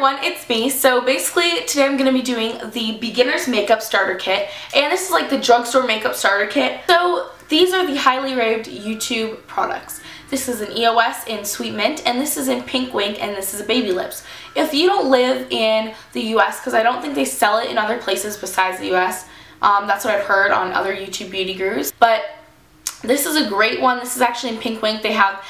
everyone, it's me. So basically today I'm going to be doing the beginner's makeup starter kit, and this is like the drugstore makeup starter kit. So these are the highly raved YouTube products. This is an EOS in Sweet Mint, and this is in Pink Wink, and this is a Baby Lips. If you don't live in the US, because I don't think they sell it in other places besides the US, that's what I've heard on other YouTube beauty gurus, but this is a great one. This is actually in Pink Wink. They have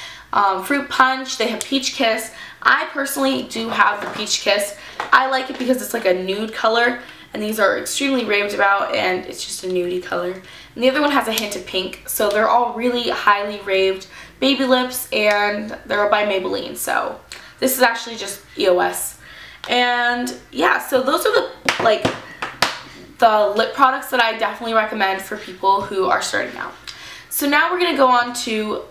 Fruit Punch, they have Peach Kiss. I personally do have the Peach Kiss. I like it because it's like a nude color, and these are extremely raved about, and it's just a nudie color. And the other one has a hint of pink, so they're all really highly raved baby lips, and they're by Maybelline, so this is actually just EOS. And yeah, so those are the lip products that I definitely recommend for people who are starting out. So now we're going to go on to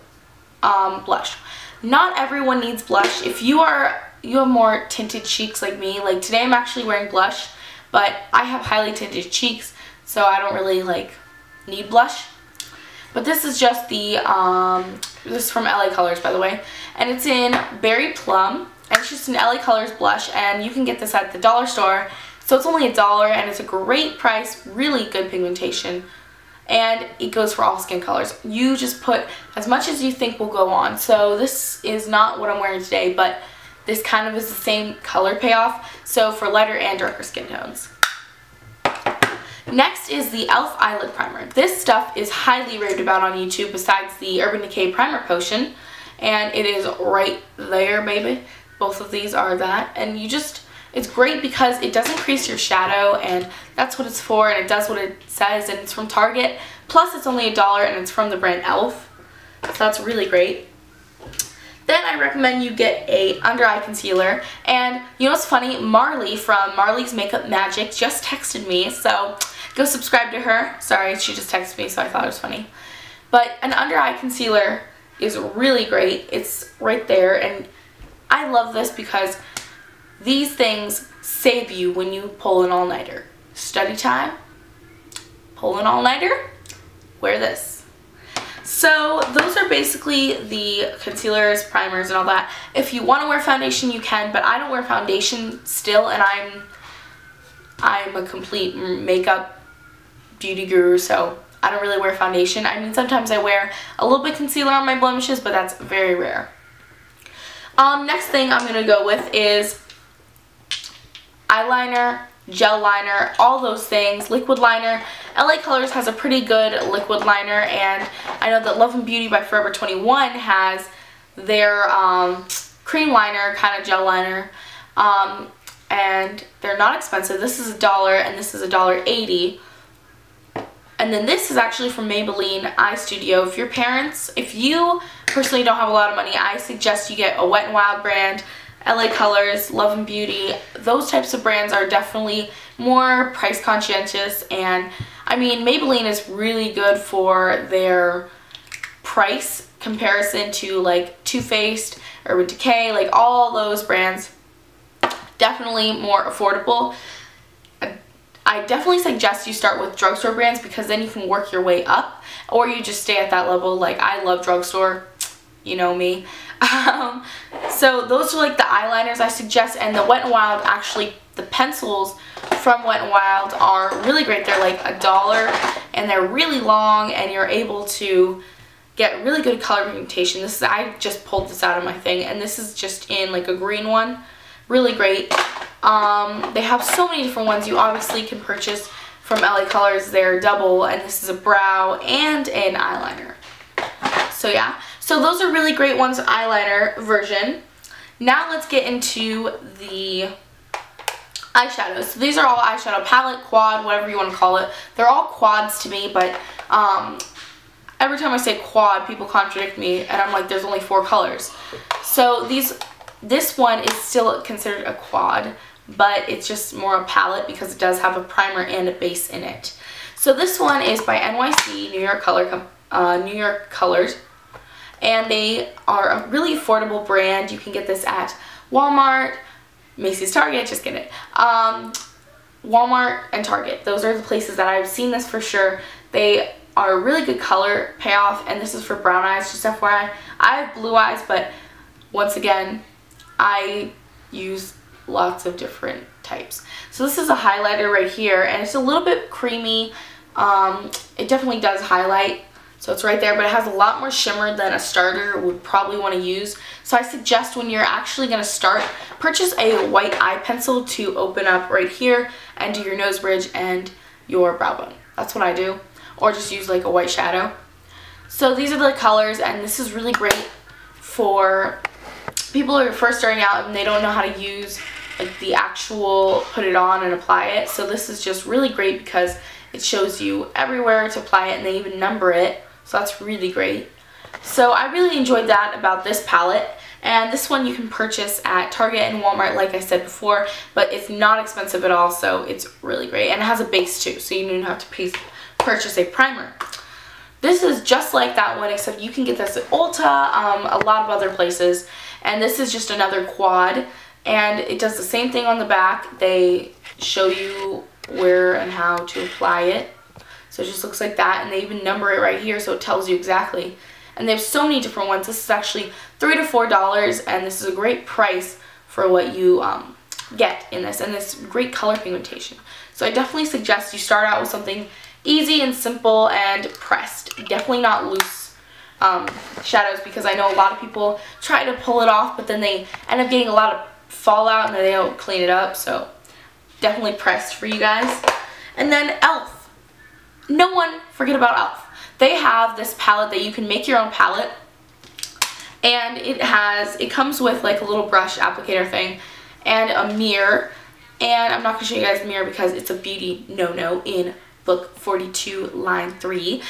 blush. Not everyone needs blush. If you have more tinted cheeks like me, like today I'm actually wearing blush, but I have highly tinted cheeks, so I don't really need blush. But this is just the this is from LA Colors, by the way, and it's in Berry Plum, and it's just an LA Colors blush, and you can get this at the dollar store, so it's only $1, and it's a great price, really good pigmentation. And it goes for all skin colors. You just put as much as you think will go on. So this is not what I'm wearing today, but this kind of is the same color payoff, so for lighter and darker skin tones. Next is the e.l.f. Eyelid Primer. This stuff is highly raved about on YouTube besides the Urban Decay Primer Potion, and it is right there, baby. Both of these are that, and it's great because it does increase your shadow, and that's what it's for, and it does what it says, and it's from Target. Plus it's only $1, and it's from the brand e.l.f. So that's really great. Then I recommend you get a under eye concealer, and you know what's funny? Marley from Marley's Makeup Magic just texted me, so go subscribe to her. Sorry, she just texted me, so I thought it was funny. But an under eye concealer is really great. It's right there, and I love this because these things save you when you pull an all-nighter. Study time, pull an all-nighter, wear this. So those are basically the concealers, primers, and all that. If you want to wear foundation, you can, but I don't wear foundation still, and I'm a complete makeup beauty guru, so I don't really wear foundation. I mean, sometimes I wear a little bit of concealer on my blemishes, but that's very rare. Next thing I'm going to go with is eyeliner, gel liner, all those things, liquid liner. LA Colors has a pretty good liquid liner, and I know that Love and Beauty by Forever 21 has their cream liner, kind of gel liner, and they're not expensive. This is $1 and this is $1.80. And then this is actually from Maybelline Eye Studio. If you personally don't have a lot of money, I suggest you get a Wet n Wild brand, LA Colors, Love and Beauty. Those types of brands are definitely more price conscientious, and I mean, Maybelline is really good for their price comparison to like Too Faced, Urban Decay, like all those brands. Definitely more affordable. I definitely suggest you start with drugstore brands because then you can work your way up, or you just stay at that level. Like, I love drugstore, you know me. So those are like the eyeliners I suggest, and the Wet n Wild, actually the pencils from Wet n Wild are really great. They're like $1 and they're really long, and you're able to get really good color pigmentation. I just pulled this out of my thing, and this is just in like a green one. Really great. They have so many different ones. You obviously can purchase from LA Colors. They're double, and this is a brow and an eyeliner. So yeah, so those are really great ones, eyeliner version. Now let's get into the eyeshadows. So these are all eyeshadow palette, quad, whatever you want to call it. They're all quads to me, but every time I say quad, people contradict me, and I'm like, there's only 4 colors. So this one is still considered a quad, but it's just more a palette because it does have a primer and a base in it. So this one is by NYC, New York Colors, and they are a really affordable brand. You can get this at Walmart, Macy's, Target, just get it. Walmart and Target. Those are the places that I've seen this for sure. They are a really good color payoff, and this is for brown eyes, just FYI. I have blue eyes, but once again, I use lots of different types. So this is a highlighter right here, and it's a little bit creamy. It definitely does highlight, so it's right there, but it has a lot more shimmer than a starter would probably want to use. So I suggest when you're actually going to start, purchase a white eye pencil to open up right here and do your nose bridge and your brow bone. That's what I do. Or just use like a white shadow. So these are the colors, and this is really great for people who are first starting out and they don't know how to use like the actual put it on and apply it. So this is just really great because it shows you everywhere to apply it, and they even number it. So that's really great. So I really enjoyed that about this palette. And this one you can purchase at Target and Walmart, like I said before, but it's not expensive at all, so it's really great. And it has a base too, so you don't have to purchase a primer. This is just like that one, except you can get this at Ulta, a lot of other places. And this is just another quad, and it does the same thing on the back. They show you where and how to apply it. So it just looks like that, and they even number it right here, so it tells you exactly. And they have so many different ones. This is actually $3 to $4, and this is a great price for what you get in this, and this great color pigmentation. So I definitely suggest you start out with something easy and simple and pressed. Definitely not loose shadows, because I know a lot of people try to pull it off, but then they end up getting a lot of fallout and then they don't clean it up. So definitely pressed for you guys. And then e.l.f. No one forget about e.l.f. They have this palette that you can make your own palette, and it comes with like a little brush applicator thing and a mirror. And I'm not going to show you guys the mirror because it's a beauty no-no in book 42 line 3.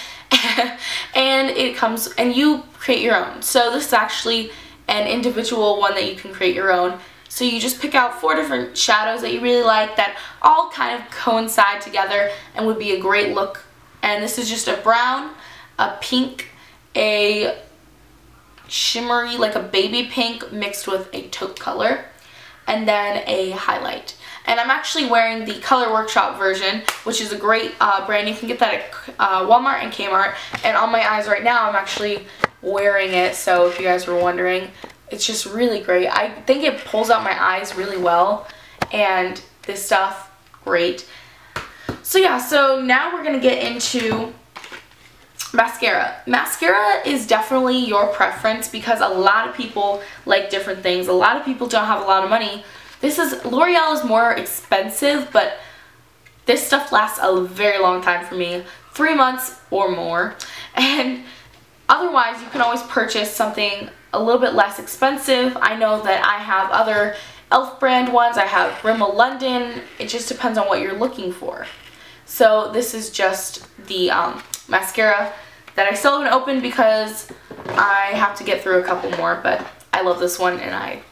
And it comes, and you create your own. So this is actually an individual one that you can create your own. So you just pick out 4 different shadows that you really like that all kind of coincide together and would be a great look. And this is just a brown, a pink, a shimmery, like a baby pink mixed with a taupe color, and then a highlight. And I'm actually wearing the Color Workshop version, which is a great brand. You can get that at Walmart and Kmart. And on my eyes right now, I'm actually wearing it. So if you guys were wondering, it's just really great. I think it pulls out my eyes really well. And this stuff, great. So yeah, so now we're going to get into mascara. Mascara is definitely your preference because a lot of people like different things. A lot of people don't have a lot of money. L'Oreal is more expensive, but this stuff lasts a very long time for me, 3 months or more. And otherwise, you can always purchase something a little bit less expensive. I know that I have other e.l.f. brand ones. I have Rimmel London. It just depends on what you're looking for. So this is just the mascara that I still haven't opened because I have to get through a couple more, but I love this one and I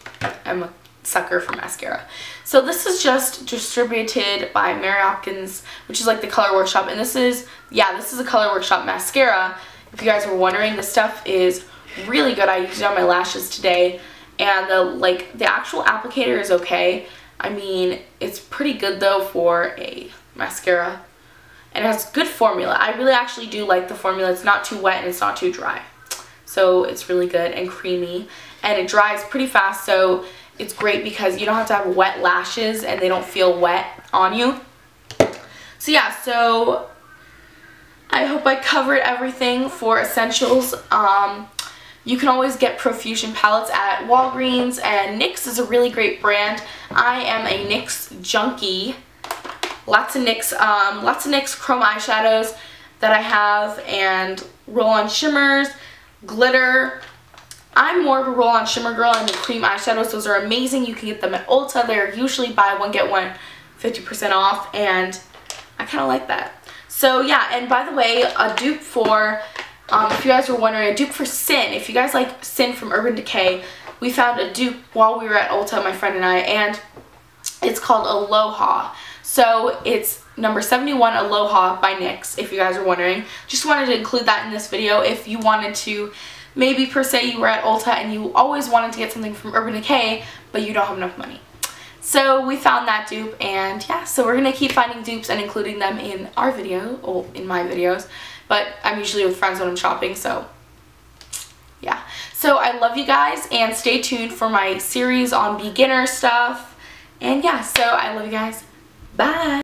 am a sucker for mascara. So this is just distributed by Mary Hopkins, which is like the Color Workshop, and this is a Color Workshop mascara. If you guys were wondering, this stuff is really good. I used it on my lashes today, and the actual applicator is okay. I mean, it's pretty good though for a mascara, and it has good formula. I really actually do like the formula. It's not too wet and it's not too dry, so it's really good and creamy, and it dries pretty fast, so it's great because you don't have to have wet lashes and they don't feel wet on you. So yeah, so I hope I covered everything for essentials. You can always get Profusion palettes at Walgreens, and NYX is a really great brand. I am a NYX junkie. Lots of NYX chrome eyeshadows that I have, and roll-on shimmers, glitter. I'm more of a roll-on shimmer girl, and the cream eyeshadows, those are amazing. You can get them at Ulta. They're usually buy one get one 50% off, and I kind of like that. So yeah, and by the way, a dupe for, if you guys were wondering, a dupe for Sin. If you guys like Sin from Urban Decay, we found a dupe while we were at Ulta, my friend and I, and it's called Aloha. So it's number 71 Aloha by NYX, if you guys are wondering. Just wanted to include that in this video if you wanted to. Maybe per se you were at Ulta and you always wanted to get something from Urban Decay, but you don't have enough money. So we found that dupe, and yeah, so we're going to keep finding dupes and including them in our video, or in my videos. But I'm usually with friends when I'm shopping, so yeah. So I love you guys, and stay tuned for my series on beginner stuff And yeah, so I love you guys. Bye!